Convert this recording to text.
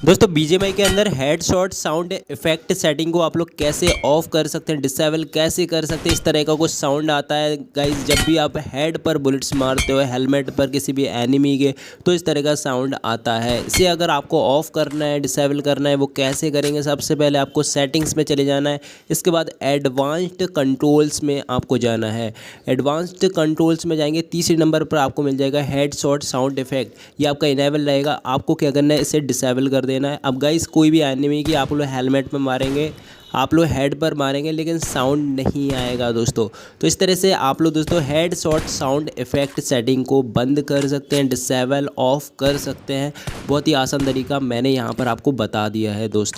दोस्तों बीजीएमआई के अंदर हेडशॉट साउंड इफेक्ट सेटिंग को आप लोग कैसे ऑफ कर सकते हैं, डिसेबल कैसे कर सकते हैं। इस तरह का कुछ साउंड आता है गाइस जब भी आप हेड पर बुलेट्स मारते हो, हेलमेट पर किसी भी एनिमी के, तो इस तरह का साउंड आता है। इसे अगर आपको ऑफ करना है, डिसेबल करना है, वो कैसे करेंगे। सबसे पहले आपको सेटिंग्स में चले जाना है। इसके बाद एडवांस्ड कंट्रोल्स में आपको जाना है। एडवांस्ड कंट्रोल्स में जाएंगे, तीसरे नंबर पर आपको मिल जाएगा हेडशॉट साउंड इफेक्ट। ये आपका इनेबल रहेगा। आपको क्या करना है, इसे डिसेबल कर देना है। अब गाइस कोई भी एनिमी की आप लोग हेलमेट में मारेंगे, आप लोग हेड पर मारेंगे, लेकिन साउंड नहीं आएगा दोस्तों। तो इस तरह से आप लोग दोस्तों head shot sound effect setting को बंद कर सकते हैं, डिसेबल ऑफ कर सकते हैं। बहुत ही आसान तरीका मैंने यहाँ पर आपको बता दिया है दोस्तों।